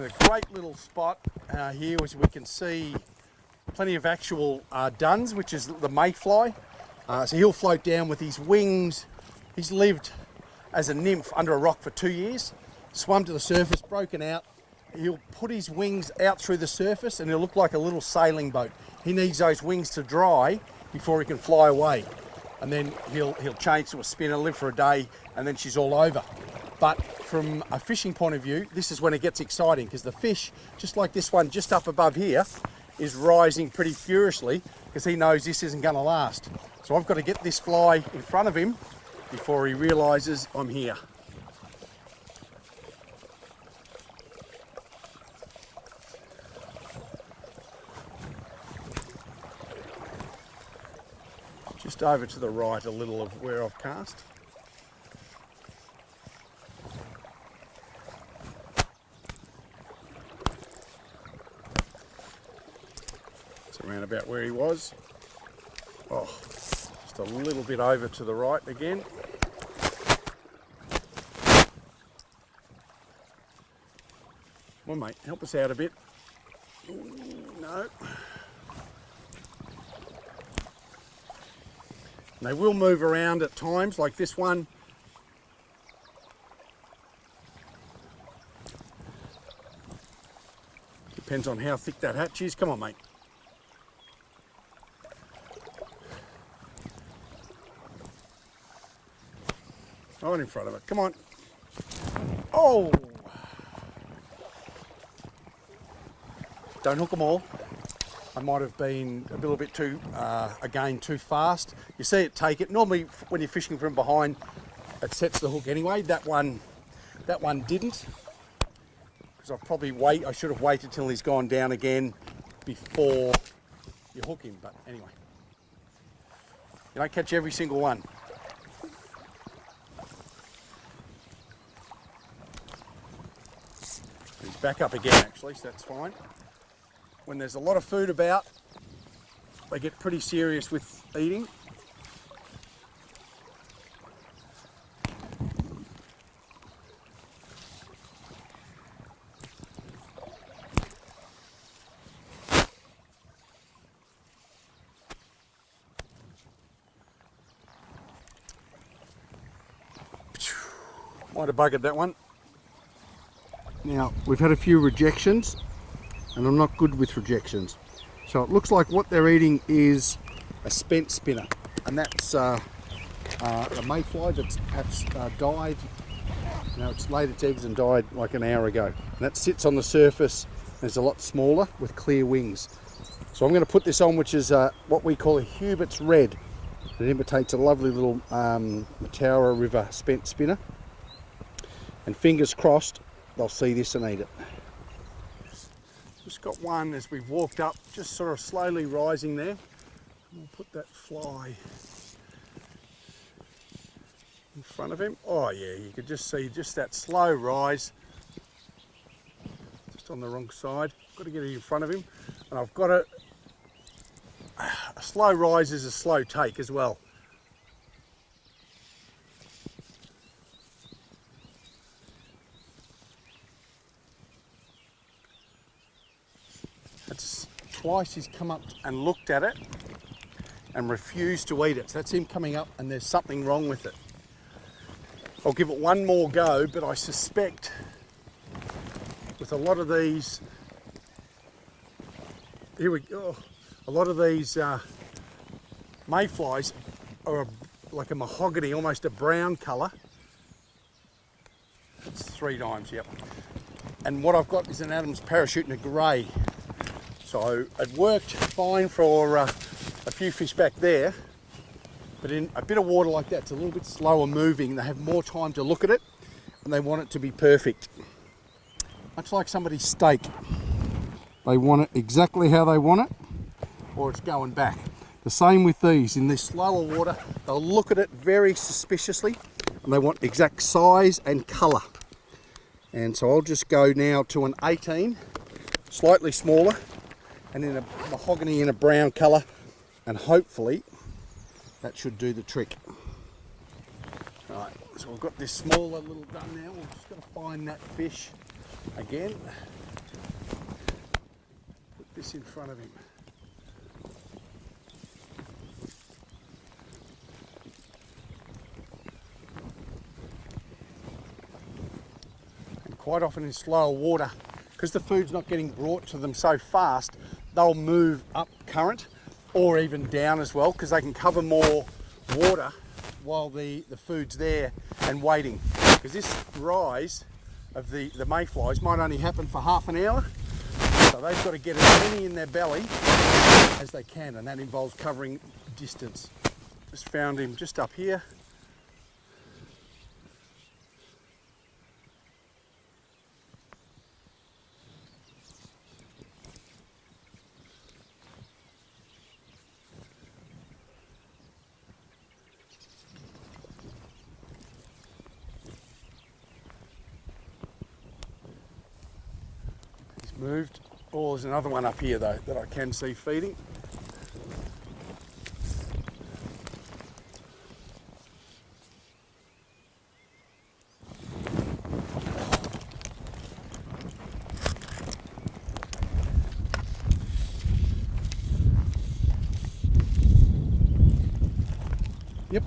in a great little spot here, as we can see plenty of actual duns, which is the mayfly. So he'll float down with his wings. He's lived as a nymph under a rock for 2 years, swum to the surface, broken out. He'll put his wings out through the surface and he'll look like a little sailing boat. He needs those wings to dry before he can fly away. And then he'll change to a spinner, live for a day, and then she's all over. But from a fishing point of view, this is when it gets exciting, because the fish, just like this one just up above here, is rising pretty furiously because he knows this isn't going to last. So I've got to get this fly in front of him before he realises I'm here. Just over to the right a little of where I've cast. It's around about where he was. Oh, just a little bit over to the right again. Come on, mate, help us out a bit. Ooh, no. They will move around at times, like this one. Depends on how thick that hatch is. Come on, mate. Right in front of it. Come on. Oh! Don't hook them all. I might have been a little bit too, again, too fast. You see it take it. Normally, when you're fishing from behind, it sets the hook anyway. That one didn't. Because I should have waited till he's gone down again before you hook him. But anyway, you don't catch every single one. He's back up again, actually, so that's fine. When there's a lot of food about, they get pretty serious with eating. Might have buggered that one. Now, we've had a few rejections, and I'm not good with rejections. So it looks like what they're eating is a spent spinner, and that's a mayfly that's perhaps died. Now it's laid its eggs and died like an hour ago. And that sits on the surface, and it's a lot smaller with clear wings. So I'm going to put this on, which is what we call a Hubert's Red. It imitates a lovely little Mataura River spent spinner. And fingers crossed, they'll see this and eat it. Just got one as we've walked up, just sort of slowly rising there. We'll put that fly in front of him. Oh yeah, you could just see just that slow rise. Just on the wrong side. Got to get it in front of him. And I've got a slow rise is a slow take as well. It's twice he's come up and looked at it and refused to eat it. So that's him coming up and there's something wrong with it. I'll give it one more go, but I suspect with a lot of these, here we go, a lot of these mayflies are like a mahogany, almost a brown colour. It's 3 times, yep. And what I've got is an Adam's parachute in a grey. So it worked fine for a few fish back there, but in a bit of water like that, it's a little bit slower moving. They have more time to look at it and they want it to be perfect. Much like somebody's steak. They want it exactly how they want it, or it's going back. The same with these. In this slower water, they'll look at it very suspiciously and they want exact size and colour. And so I'll just go now to an 18, slightly smaller, and in a mahogany in a brown colour, and hopefully that should do the trick. Right, so we've got this smaller little done now. We've just got to find that fish again. this in front of him. And quite often in slower water, because the food's not getting brought to them so fast, they'll move up current or even down as well, because they can cover more water while the food's there and waiting. Because this rise of the mayflies might only happen for half an hour, so they've got to get as many in their belly as they can, and that involves covering distance. Just found him just up here. Moved. Oh, there's another one up here though that I can see feeding. Yep.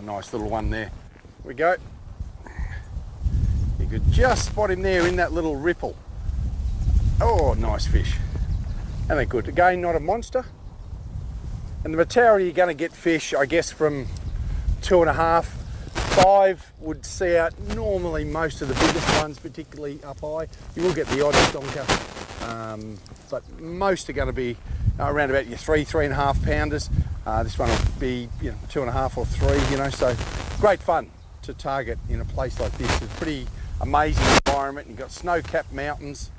Nice little one there. Here we go. You could just spot him there in that little ripple. Oh, nice fish. And they're good. Again, not a monster. And the majority you're going to get fish, I guess, from 2.5, 5 would see out normally most of the biggest ones, particularly up high. You will get the odd stonker, but most are going to be around about your 3.5 pounders. This one will be 2.5 or 3, so great fun to target in a place like this. It's a pretty amazing environment. You've got snow-capped mountains,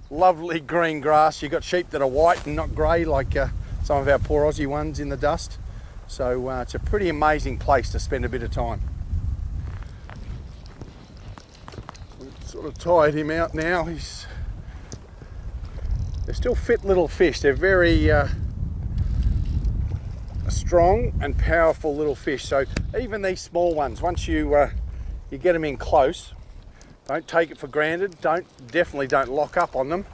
lovely green grass. You've got sheep that are white and not grey like some of our poor Aussie ones in the dust. So it's a pretty amazing place to spend a bit of time. We've sort of tired him out now. They're still fit little fish. They're very strong and powerful little fish. So even these small ones, once you get them in close, don't take it for granted. Definitely don't lock up on them,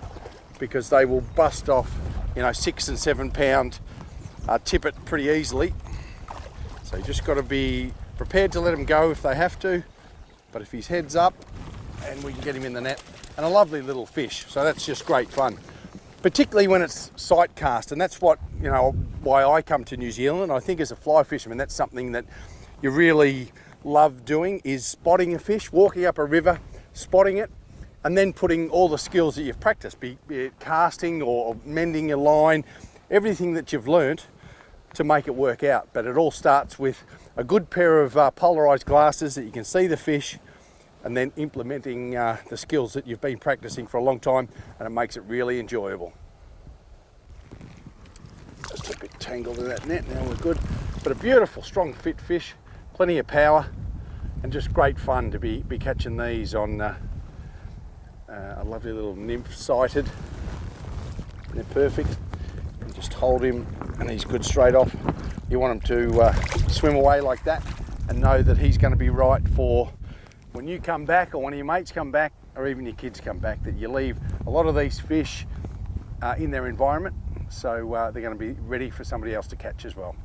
because they will bust off 6 and 7 pound tippet pretty easily. So you just got to be prepared to let them go if they have to, but if his head's up, and we can get him in the net. And a lovely little fish, so that's just great fun, particularly when it's sight cast. And that's what why I come to New Zealand. I think as a fly fisherman, that's something that you really love doing, is spotting a fish, walking up a river, spotting it, and then putting all the skills that you've practiced, be it casting or mending your line, everything that you've learnt to make it work out. But it all starts with a good pair of polarized glasses that you can see the fish, and then implementing the skills that you've been practicing for a long time, and it makes it really enjoyable. Just a bit tangled in that net, now we're good. But a beautiful, strong, fit fish, plenty of power, and just great fun to be catching these on a lovely little nymph sighted. They're perfect. You just hold him and he's good straight off. You want him to swim away like that and know that he's going to be right for when you come back, or one of your mates come back, or even your kids come back, that you leave a lot of these fish in their environment, so they're going to be ready for somebody else to catch as well.